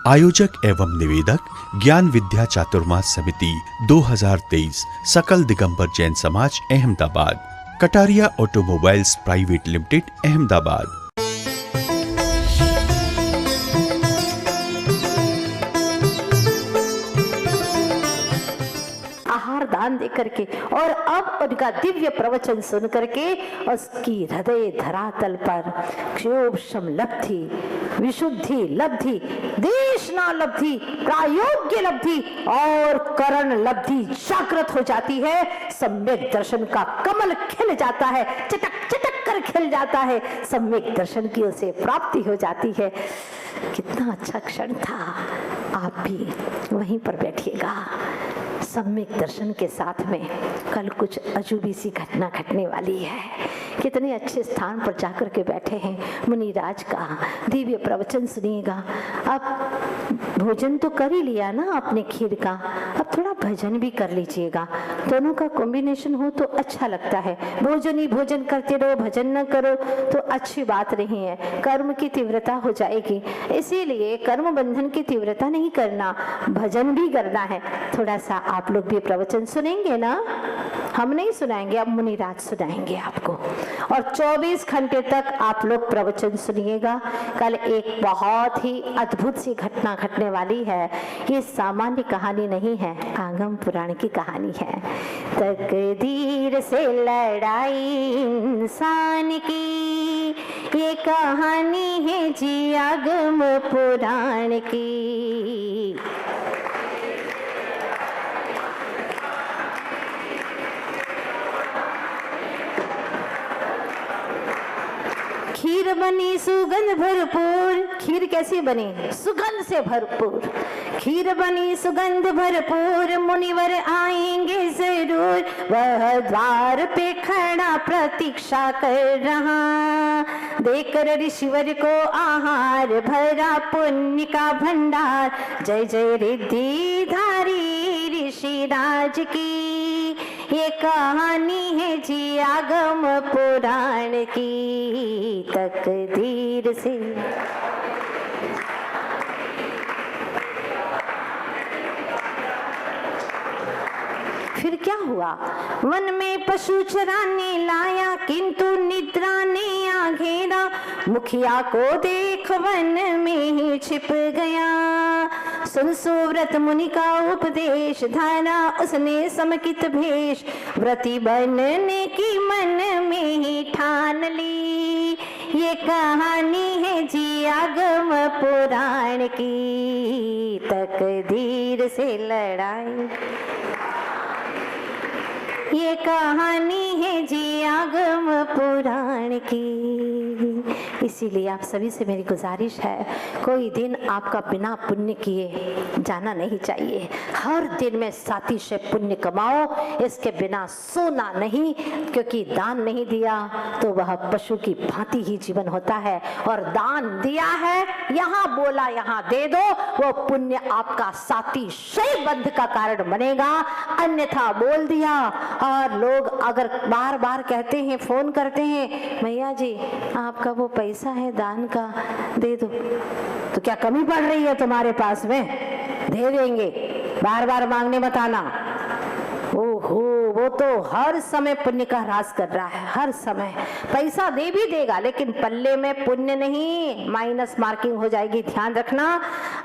आयोजक एवं निवेदक ज्ञान विद्या चातुर्मास समिति 2023 सकल दिगंबर जैन समाज Ahmedabad, Kataria automobiles private limited Ahmedabad. दान दे करके और अब उनका दिव्य प्रवचन सुन करके उसकी हृदय धरातल पर क्षोभशम लब्धि, विशुद्धि लब्धि, देशना लब्धि, प्रायोग्य लब्धि और करण लब्धि जागृत हो जाती है। सम्यक दर्शन का कमल खिल जाता है, चटक चटक कर खिल जाता है, सम्यक दर्शन की उसे प्राप्ति हो जाती है। कितना अच्छा क्षण था। आप भी वहीं पर बैठिएगा। सम्यक दर्शन के साथ में कल कुछ अजूबी सी घटना घटने वाली है। कितने अच्छे स्थान पर जाकर के बैठे हैं। मुनिराज का दिव्य प्रवचन सुनिएगा। अब भोजन तो कर ही लिया ना आपने खीर का, अब थोड़ा भजन भी कर लीजिएगा। दोनों का कॉम्बिनेशन हो तो अच्छा लगता है। भोजन ही भोजन करते रहो, भजन न करो तो अच्छी बात नहीं है, कर्म की तीव्रता हो जाएगी। इसीलिए कर्म बंधन की तीव्रता नहीं करना, भजन भी करना है। थोड़ा सा आप लोग भी प्रवचन सुनेंगे ना, हम नहीं सुनाएंगे, अब मुनिराज सुनाएंगे आपको। और 24 घंटे तक आप लोग प्रवचन सुनिएगा। कल एक बहुत ही अद्भुत सी घटना घटने वाली है। ये सामान्य कहानी नहीं है, आगम पुराण की कहानी है। तकदीर से लड़ाई इंसान की, ये कहानी है जी आगम पुराण की। खीर बनी सुगंध भरपूर। खीर कैसी बनी? सुगंध से भरपूर। खीर बनी सुगंध भरपूर, मुनिवर आएंगे जरूर। वह द्वार पे खड़ा प्रतीक्षा कर रहा, देकर ऋषिवर को आहार भरा पुण्य का भंडार। जय जय रिद्धिधारी ऋषिराज की, ये कहानी है जी आगम पुराण की। तकदीर से फिर क्या हुआ? वन में पशु चराने लाया, किंतु निद्रा ने आ घेरा। मुखिया को देख वन में ही छिप गया। सुन सुव्रत मुनि का उपदेश, धारा उसने समकित भेष। व्रती बनने की मन में ही ठान ली, ये कहानी है जी आगम पुराण की। तकदीर से लड़ाई, ये कहानी है जी आगम पुराण की। इसीलिए आप सभी से मेरी गुजारिश है, कोई दिन आपका बिना पुण्य किए जाना नहीं चाहिए। हर दिन में साथी से पुण्य कमाओ, इसके बिना सोना नहीं। क्योंकि दान नहीं दिया तो वह पशु की भांति ही जीवन होता है, और दान दिया है, यहाँ बोला यहाँ दे दो, वो पुण्य आपका साथी शैबंध का कारण बनेगा। अन्यथा बोल दिया, और लोग अगर बार बार कहते हैं, फोन करते हैं, मैया जी आपका वो पैसा है दान का दे दो, तो क्या कमी पड़ रही है तुम्हारे पास में? दे देंगे, बार बार मांगने मत आना। ओहो, वो तो हर समय पुण्य का ह्रास कर रहा है। हर समय पैसा दे भी देगा, लेकिन पल्ले में पुण्य नहीं, माइनस मार्किंग हो जाएगी। ध्यान रखना,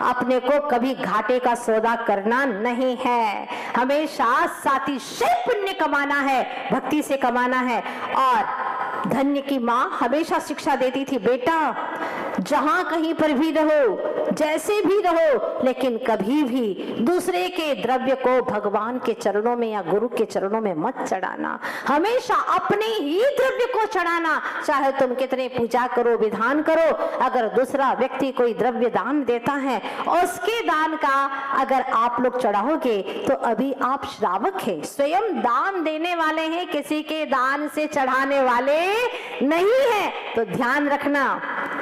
अपने को कभी घाटे का सौदा करना नहीं है। हमेशा साथी से पुण्य कमाना है, भक्ति से कमाना है। और धन्य की माँ हमेशा शिक्षा देती थी, बेटा जहां कहीं पर भी रहो, जैसे भी रहो, लेकिन कभी भी दूसरे के द्रव्य को भगवान के चरणों में या गुरु के चरणों में मत चढ़ाना। हमेशा अपने ही द्रव्य को चढ़ाना। चाहे तुम कितने पूजा करो, विधान करो, अगर दूसरा व्यक्ति कोई द्रव्य दान देता है, उसके दान का अगर आप लोग चढ़ाओगे तो अभी आप श्रावक हैं, स्वयं दान देने वाले हैं, किसी के दान से चढ़ाने वाले नहीं है। तो ध्यान रखना,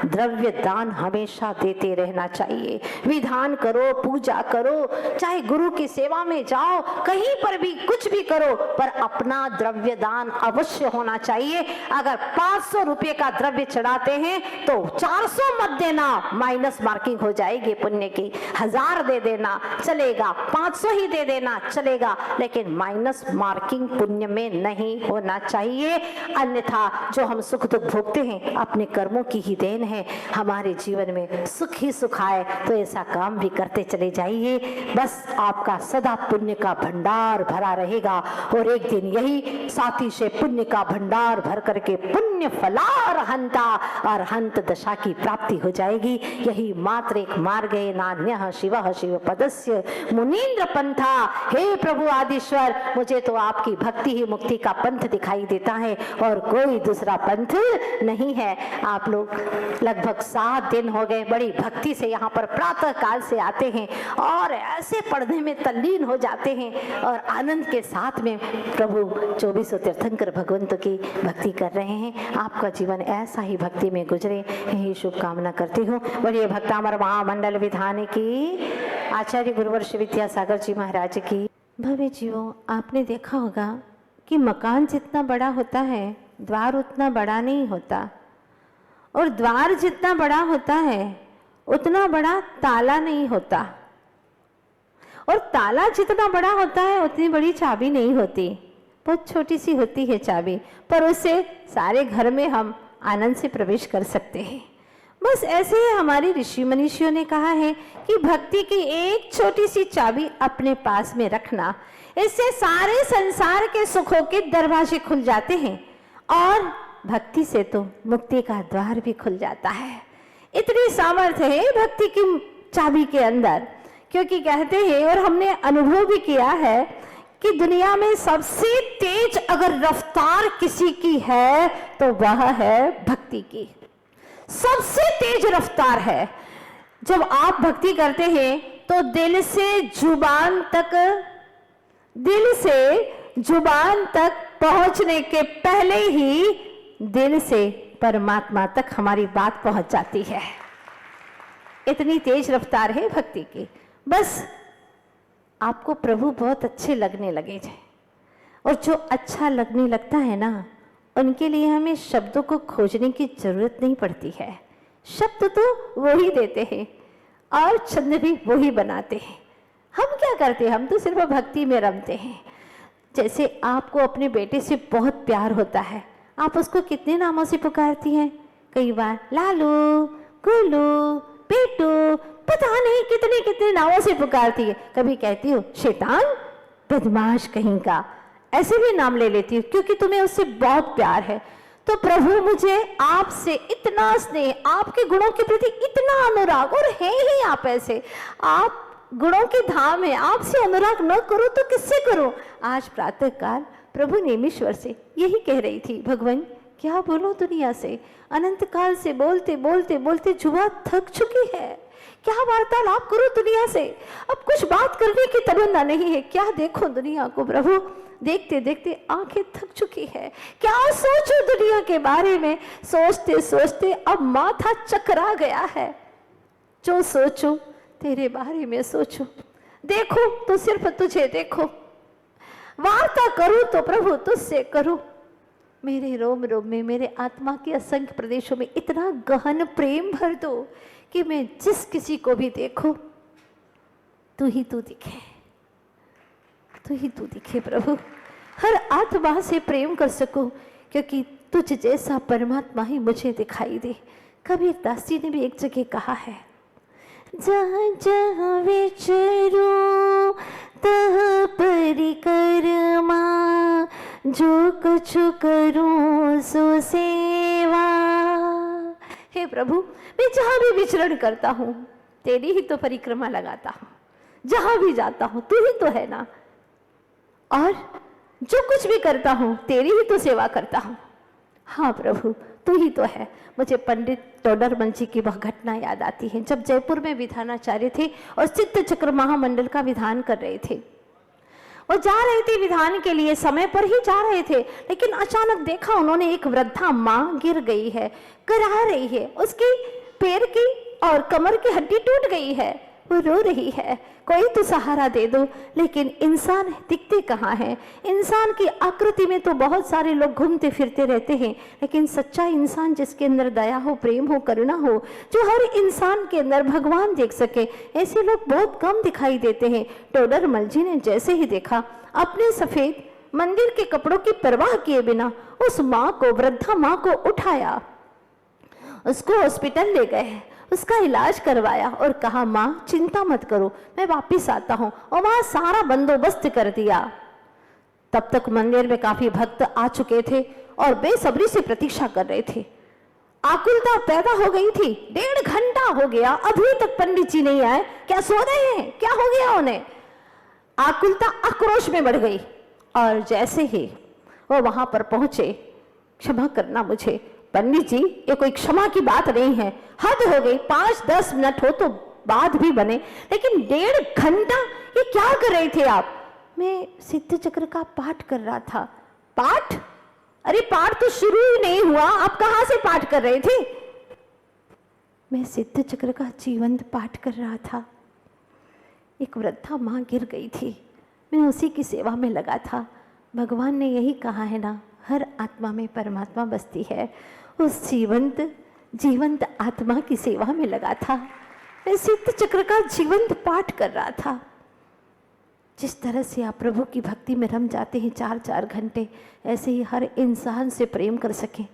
द्रव्य दान हमेशा देते रहना चाहिए। विधान करो, पूजा करो, चाहे गुरु की सेवा में जाओ, कहीं पर भी कुछ भी करो, पर अपना द्रव्य दान अवश्य होना चाहिए। अगर 500 रुपए का द्रव्य चढ़ाते हैं तो 400 मत देना, माइनस मार्किंग हो जाएगी पुण्य की। 1000 दे देना चलेगा, 500 ही दे देना चलेगा, लेकिन माइनस मार्किंग पुण्य में नहीं होना चाहिए। अन्यथा जो हम सुख दुख भोगते हैं अपने कर्मों की ही देन है। हमारे जीवन में सुख ही सुख आए तो ऐसा काम भी करते चले जाइए, बस आपका सदा पुण्य का भंडार भरा रहेगा। और एक दिन यही साथी से पुण्य का भंडार भर करके पुण्य फलारहंता अरहंत दशा की प्राप्ति हो जाएगी। यही मात्र एक मार्ग है, नान्यः शिवः शिव पदस्य मुनीन्द्र पंथा। हे प्रभु आदिश्वर, मुझे तो आपकी भक्ति ही मुक्ति का पंथ दिखाई देता है और कोई दूसरा पंथ नहीं है। आप लोग लगभग 7 दिन हो गए बड़ी भक्ति से यहाँ पर प्रातः काल से आते हैं और ऐसे पढ़ने में तल्लीन हो जाते हैं और आनंद के साथ में प्रभु 24 तीर्थंकर भगवंत की भक्ति कर रहे हैं। आपका जीवन ऐसा ही भक्ति में गुजरे, यही शुभकामना करती हूँ। बड़े भक्तामर महामंडल विधान की, आचार्य गुरुवर्ष विद्यासागर जी महाराज की। भव्य जीवों, आपने देखा होगा कि मकान जितना बड़ा होता है द्वार उतना बड़ा नहीं होता, और द्वार जितना बड़ा होता है उतना बड़ा ताला नहीं होता, और ताला जितना बड़ा होता है उतनी बड़ी चाबी नहीं होती। बहुत छोटी सी होती है चाबी, पर उससे सारे घर में हम आनंद से प्रवेश कर सकते हैं। बस ऐसे ही हमारे ऋषि मनीषियों ने कहा है कि भक्ति की एक छोटी सी चाबी अपने पास में रखना, इससे सारे संसार के सुखों के दरवाजे खुल जाते हैं और भक्ति से तो मुक्ति का द्वार भी खुल जाता है। इतनी सामर्थ्य है भक्ति की चाबी के अंदर, क्योंकि कहते हैं और हमने अनुभव भी किया है कि दुनिया में सबसे तेज अगर रफ्तार किसी की है तो वह है भक्ति की। सबसे तेज रफ्तार है। जब आप भक्ति करते हैं तो दिल से जुबान तक पहुंचने के पहले ही दिल से परमात्मा तक हमारी बात पहुंच जाती है। इतनी तेज रफ्तार है भक्ति की। बस आपको प्रभु बहुत अच्छे लगने लगे जाए, और जो अच्छा लगने लगता है ना, उनके लिए हमें शब्दों को खोजने की जरूरत नहीं पड़ती है। शब्द तो वो ही देते हैं और छंद भी वो ही बनाते हैं। हम क्या करते हैं? हम तो सिर्फ भक्ति में रमते हैं। जैसे आपको अपने बेटे से बहुत प्यार होता है, आप उसको कितने नामों से पुकारती हैं? कई बार लालू, गुल्लू, बेटू, पता नहीं कितने कितने नामों से पुकारती है। कभी कहती हो शैतान, बदमाश कहीं का, ऐसे भी नाम ले लेती हूँ क्योंकि तुम्हें उससे बहुत प्यार है। तो प्रभु मुझे आपसे इतना स्नेह, आपके गुणों के प्रति इतना अनुराग, और है ही आप ऐसे, आप गुणों के धाम है, आपसे अनुराग न करो तो किससे करो? आज प्रातः काल प्रभु नेमीश्वर से यही कह रही थी, भगवान क्या बोलो दुनिया से, अनंत काल से बोलते बोलते बोलते जुआ थक चुकी है। क्या वार्तालाप करो दुनिया से, अब कुछ बात करने की तमन्ना नहीं है। क्या देखो दुनिया को प्रभु, देखते देखते आंखें थक चुकी है। क्या सोचो दुनिया के बारे में, सोचते सोचते अब माथा चकरा गया है। जो सोचो तेरे बारे में सोचो, देखो तो सिर्फ तुझे देखो, वार्ता करो तो प्रभु तुझसे करो। मेरे रोम रोम में, मेरे आत्मा के असंख्य प्रदेशों में इतना गहन प्रेम भर दो कि मैं जिस किसी को भी देखूं तू ही तू दिखे, तू ही तू दिखे प्रभु। हर आत्मा से प्रेम कर सकूं, क्योंकि तुझ जैसा परमात्मा ही मुझे दिखाई दे। कबीर दास जी ने भी एक जगह कहा है, जहाँ जहाँ विचरूं तह परिक्रमा, जो कुछ करूं सो सेवा। हे प्रभु, मैं जहाँ भी विचरण करता हूँ तेरी ही तो परिक्रमा लगाता हूँ, जहाँ भी जाता हूँ तू ही तो है ना, और जो कुछ भी करता हूँ तेरी ही तो सेवा करता हूँ। हाँ प्रभु, तू ही तो है। मुझे पंडित टोडरमल जी की वह घटना याद आती है, जब जयपुर में विधानाचार्य थे और सिद्ध चक्र महामंडल का विधान कर रहे थे। वो जा रहे थे विधान के लिए, समय पर ही जा रहे थे, लेकिन अचानक देखा उन्होंने एक वृद्धा माँ गिर गई है, कराह रही है, उसकी पैर की और कमर की हड्डी टूट गई है, वो रो रही है, कोई तो सहारा दे दो। लेकिन इंसान दिखते कहाँ हैं? इंसान की आकृति में तो बहुत सारे लोग घूमते फिरते रहते हैं, लेकिन सच्चा इंसान जिसके अंदर दया हो, प्रेम हो, करुणा हो, जो हर इंसान के अंदर भगवान देख सके, ऐसे लोग बहुत कम दिखाई देते हैं। टोडरमल जी ने जैसे ही देखा, अपने सफेद मंदिर के कपड़ों की परवाह किए बिना उस माँ को, वृद्धा माँ को उठाया, उसको हॉस्पिटल ले गए, उसका इलाज करवाया और कहा माँ चिंता मत करो, मैं वापिस आता हूँ, और वहां सारा बंदोबस्त कर दिया। तब तक मंदिर में काफी भक्त आ चुके थे और बेसब्री से प्रतीक्षा कर रहे थे। आकुलता पैदा हो गई थी, 1.5 घंटा हो गया, अभी तक पंडित जी नहीं आए, क्या सो रहे हैं, क्या हो गया उन्हें? आकुलता आक्रोश में बढ़ गई और जैसे ही वो वहां पर पहुंचे, क्षमा करना मुझे पंडित जी, ये कोई क्षमा की बात नहीं है, हद हो गई, 5-10 मिनट हो तो बाद भी बने, लेकिन 1.5 घंटा ये क्या कर रहे थे आप? मैं सिद्ध चक्र का पाठ कर रहा था। पाठ? अरे पाठ तो शुरू ही नहीं हुआ, आप कहां से पाठ कर रहे थे? मैं सिद्ध चक्र का जीवंत पाठ कर रहा था। एक वृद्धा माँ गिर गई थी, मैं उसी की सेवा में लगा था। भगवान ने यही कहा है ना, हर आत्मा में परमात्मा बसती है। उस जीवंत आत्मा की सेवा में लगा था। मैं सिद्ध चक्र का जीवंत पाठ कर रहा था। जिस तरह से आप प्रभु की भक्ति में रम जाते हैं 4-4 घंटे, ऐसे ही हर इंसान से प्रेम कर सकें,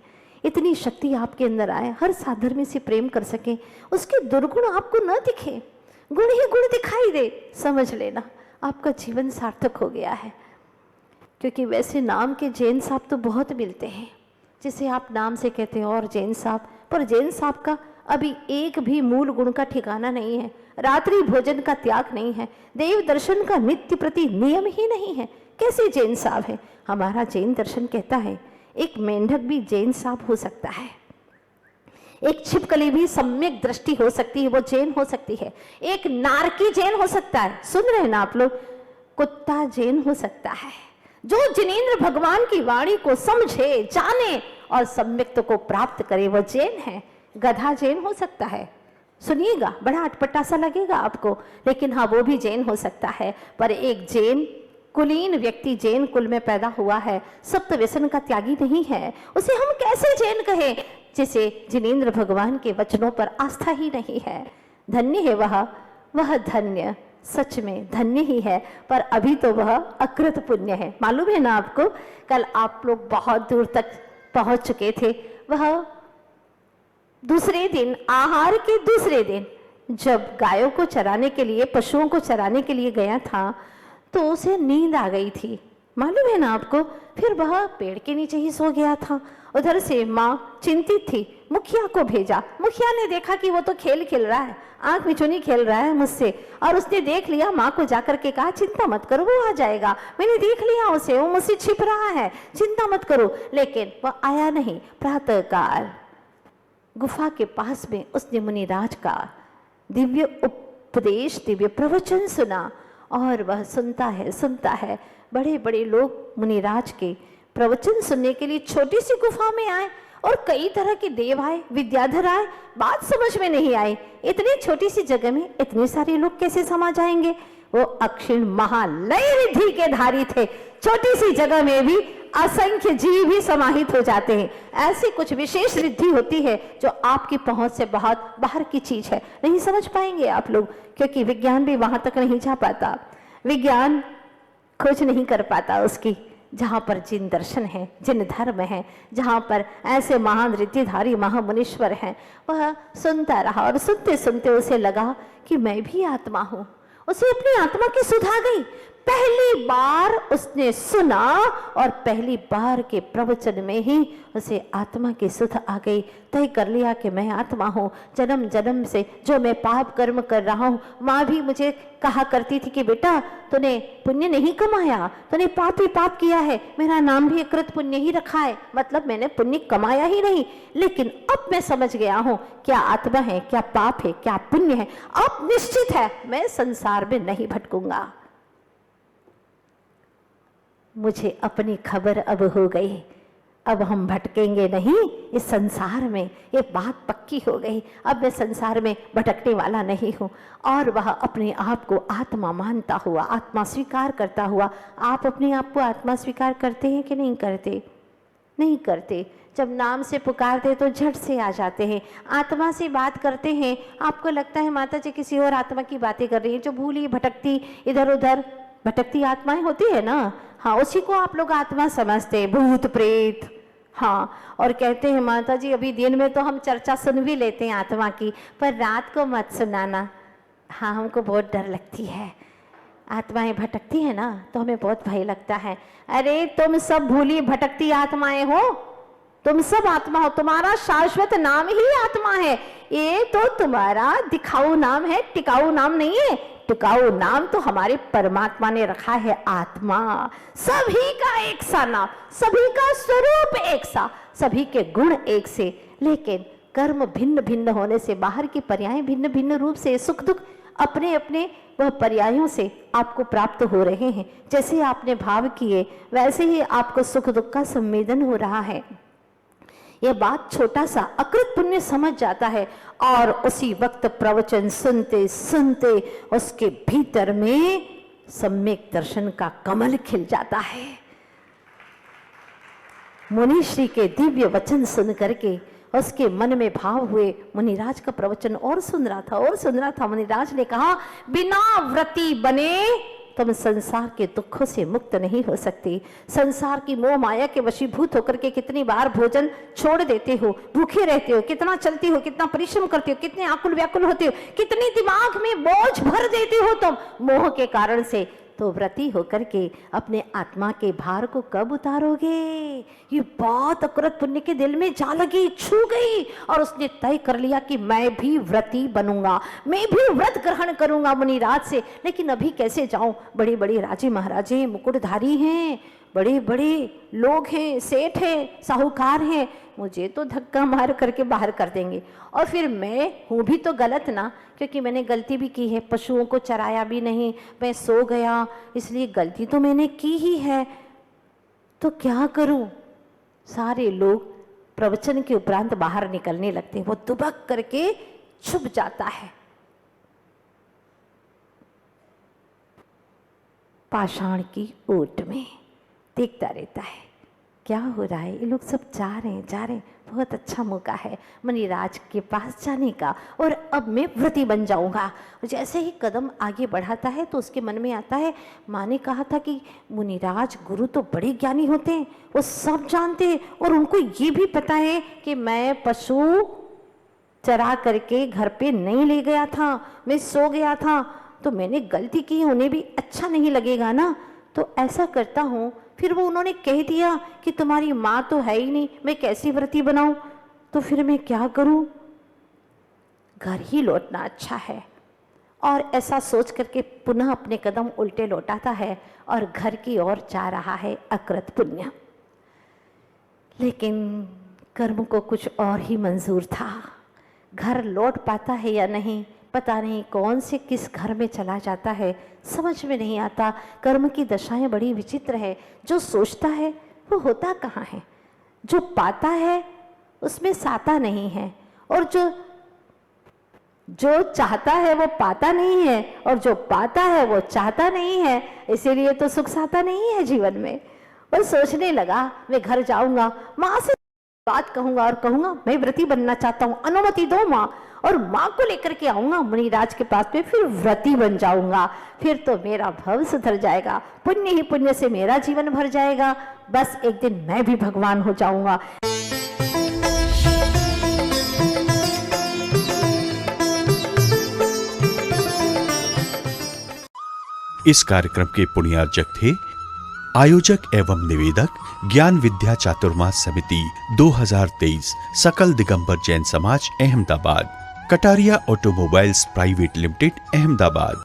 इतनी शक्ति आपके अंदर आए, हर साधर्मी से प्रेम कर सकें, उसके दुर्गुण आपको न दिखे, गुण ही गुण दिखाई दे, समझ लेना आपका जीवन सार्थक हो गया है। क्योंकि वैसे नाम के जैन साहब तो बहुत मिलते हैं, जिसे आप नाम से कहते हैं और जैन साहब, पर जैन साहब का अभी एक भी मूल गुण का ठिकाना नहीं है, रात्रि भोजन का त्याग नहीं है, देव दर्शन का नित्य प्रति नियम ही नहीं है, कैसे जैन साहब है? हमारा जैन दर्शन कहता है एक मेंढक भी जैन साहब हो सकता है, एक छिपकली भी सम्यक दृष्टि हो सकती है, वो जैन हो सकती है, एक नारकी जैन हो सकता है, सुन रहे हैं ना आप लोग, कुत्ता जैन हो सकता है, जो जिनेंद्र भगवान की वाणी को समझे, जाने और सम्यक्त को प्राप्त करे, वो जैन है। गधा जैन हो सकता है, सुनिएगा बड़ा अटपटा सा लगेगा आपको, लेकिन हाँ वो भी जैन हो सकता है। पर एक जैन कुलीन व्यक्ति जैन कुल में पैदा हुआ है, सप्त व्यसन का त्यागी नहीं है, उसे हम कैसे जैन कहें जिसे जिनेंद्र भगवान के वचनों पर आस्था ही नहीं है? धन्य है वह धन्य, सच में धन्य ही है, पर अभी तो वह अकृत पुण्य है। मालूम है ना आपको, कल आप लोग बहुत दूर तक पहुंच चुके थे। वह दूसरे दिन, आहार के दूसरे दिन, जब गायों को चराने के लिए, पशुओं को चराने के लिए गया था, तो उसे नींद आ गई थी, मालूम है ना आपको। फिर वह पेड़ के नीचे ही सो गया था। उधर से माँ चिंतित थी, मुखिया को भेजा। मुखिया ने देखा कि वो तो खेल खेल रहा है, आंख मिचुनी खेल रहा है मुझसे, और उसने देख लिया। माँ को जाकर के कहा चिंता मत करो, वो आ जाएगा, मैंने देख लिया उसे, वो मुझसे छिप रहा है, चिंता मत करो। लेकिन वह आया नहीं। प्रातःकाल गुफा के पास में उसने मुनिराज का दिव्य उपदेश, दिव्य प्रवचन सुना, और वह सुनता है। बड़े बड़े लोग मुनिराज के प्रवचन सुनने के लिए छोटी सी गुफा में आए, और कई तरह के देव आए, विद्याधर आए। बात समझ में नहीं आई, इतनी छोटी सी जगह में इतने सारे लोग कैसे समा जाएंगे? वो अक्षीण महालय रिद्धि के धारी थे, छोटी सी जगह में भी असंख्य जीव भी समाहित हो जाते हैं। ऐसी कुछ विशेष रिद्धि होती है जो आपकी पहुंच से बहुत बाहर की चीज है, नहीं समझ पाएंगे आप लोग, क्योंकि विज्ञान भी वहां तक नहीं जा पाता, विज्ञान खोज नहीं कर पाता उसकी। जहाँ पर जिन दर्शन है, जिन धर्म है, जहाँ पर ऐसे महान रिद्धिधारी महामुनीश्वर हैं, वह सुनता रहा, और सुनते सुनते उसे लगा कि मैं भी आत्मा हूँ। उसे अपनी आत्मा की सुध आ गई। पहली बार उसने सुना और पहली बार के प्रवचन में ही उसे आत्मा की सुध आ गई। तय कर लिया कि मैं आत्मा हूँ, जन्म जन्म से जो मैं पाप कर्म कर रहा हूँ। माँ भी मुझे कहा करती थी कि बेटा तूने पुण्य नहीं कमाया, तूने पाप ही पाप किया है, मेरा नाम भी अकृत पुण्य ही रखा है, मतलब मैंने पुण्य कमाया ही नहीं। लेकिन अब मैं समझ गया हूँ क्या आत्मा है, क्या पाप है, क्या पुण्य है। अब निश्चित है मैं संसार में नहीं भटकूंगा। मुझे अपनी खबर अब हो गई, अब हम भटकेंगे नहीं इस संसार में, ये बात पक्की हो गई। अब मैं संसार में भटकने वाला नहीं हूँ। और वह अपने आप को आत्मा मानता हुआ, आत्मा स्वीकार करता हुआ। आप अपने आप को आत्मा स्वीकार करते हैं कि नहीं करते? नहीं करते। जब नाम से पुकारते तो झट से आ जाते हैं। आत्मा से बात करते हैं, आपको लगता है माता जी किसी और आत्मा की बातें कर रही हैं, जो भूली भटकती इधर उधर भटकती आत्माएं होती है ना, हाँ, उसी को आप लोग आत्मा समझते हैं, भूत प्रेत। हाँ, और कहते हैं माता जी अभी दिन में तो हम चर्चा सुन भी लेते हैं आत्मा की, पर रात को मत सुनाना। हाँ, हमको बहुत डर लगती है, आत्माएं भटकती है ना तो हमें बहुत भय लगता है। अरे तुम सब भूली भटकती आत्माएं हो, तुम सब आत्मा हो, तुम्हारा शाश्वत नाम ही आत्मा है। ये तो तुम्हारा दिखाऊ नाम है, टिकाऊ नाम नहीं है। टिकाऊ नाम तो हमारे परमात्मा ने रखा है आत्मा। सभी का एक सा नाम, सभी का स्वरूप एक सा, सभी के गुण एक से, लेकिन कर्म भिन्न भिन्न होने से, बाहर की पर्याय भिन्न भिन्न रूप से, सुख दुख अपने अपने वह पर्यायों से आपको प्राप्त हो रहे हैं। जैसे आपने भाव किए वैसे ही आपको सुख दुख का संवेदन हो रहा है। यह बात छोटा सा अकृत पुण्य समझ जाता है और उसी वक्त प्रवचन सुनते सुनते उसके भीतर में सम्यक दर्शन का कमल खिल जाता है। मुनि श्री के दिव्य वचन सुन करके उसके मन में भाव हुए। मुनिराज का प्रवचन और सुन रहा था और सुन रहा था। मुनिराज ने कहा, बिना व्रती बने तुम संसार के दुखों से मुक्त नहीं हो सकते। संसार की मोह माया के वशीभूत होकर के कितनी बार भोजन छोड़ देते हो, भूखे रहते हो, कितना चलती हो, कितना परिश्रम करते हो, कितने आकुल व्याकुल होते हो, कितनी दिमाग में बोझ भर देते हो तुम मोह के कारण से। तो व्रती होकर के अपने आत्मा के भार को कब उतारोगे? ये बात अकृत पुण्य के दिल में जा लगी, छू गई और उसने तय कर लिया कि मैं भी व्रती बनूंगा, मैं भी व्रत ग्रहण करूंगा मुनिराज से। लेकिन अभी कैसे जाऊं? बड़े बड़े राजे महाराजे मुकुटधारी हैं, बड़े बड़े लोग हैं, सेठ हैं, साहूकार हैं, मुझे तो धक्का मार करके बाहर कर देंगे। और फिर मैं हूँ भी तो गलत ना, क्योंकि मैंने गलती भी की है, पशुओं को चराया भी नहीं, मैं सो गया, इसलिए गलती तो मैंने की ही है। तो क्या करूं? सारे लोग प्रवचन के उपरांत बाहर निकलने लगते हैं। वो दुबक करके छुप जाता है पाषाण की ओट में, देखता रहता है क्या हो रहा है। ये लोग सब जा रहे हैं, बहुत अच्छा मौका है मुनिराज के पास जाने का, और अब मैं व्रती बन जाऊंगा। जैसे ही कदम आगे बढ़ाता है तो उसके मन में आता है, माँ ने कहा था कि मुनिराज गुरु तो बड़े ज्ञानी होते हैं, वो सब जानते हैं और उनको ये भी पता है कि मैं पशु चरा करके घर पे नहीं ले गया था, मैं सो गया था, तो मैंने गलती की, उन्हें भी अच्छा नहीं लगेगा ना, तो ऐसा करता हूँ। फिर वो उन्होंने कह दिया कि तुम्हारी माँ तो है ही नहीं, मैं कैसी व्रती बनाऊं? तो फिर मैं क्या करूं? घर ही लौटना अच्छा है। और ऐसा सोच करके पुनः अपने कदम उल्टे लौटाता है और घर की ओर जा रहा है अकृत पुण्य। लेकिन कर्म को कुछ और ही मंजूर था। घर लौट पाता है या नहीं पता नहीं, कौन से किस घर में चला जाता है समझ में नहीं आता। कर्म की दशाएं बड़ी विचित्र है। जो सोचता है वो होता कहाँ है, जो पाता है उसमें साता नहीं है, और जो चाहता है वो पाता नहीं है, और जो पाता है वो चाहता नहीं है। इसीलिए तो सुख साता नहीं है जीवन में। और सोचने लगा मैं घर जाऊंगा, माँ से बात कहूंगा और कहूंगा मैं व्रती बनना चाहता हूँ, अनुमति दो माँ, और माँ को लेकर के आऊंगा मुनिराज के पास में, फिर व्रती बन जाऊंगा। फिर तो मेरा भव सुधर जाएगा, पुण्य ही पुण्य से मेरा जीवन भर जाएगा। बस एक दिन मैं भी भगवान हो जाऊंगा। इस कार्यक्रम के पुण्यार्जक थे आयोजक एवं निवेदक ज्ञान विद्या चातुर्मास समिति 2023 सकल दिगंबर जैन समाज Ahmedabad, Kataria automobiles private limited Ahmedabad.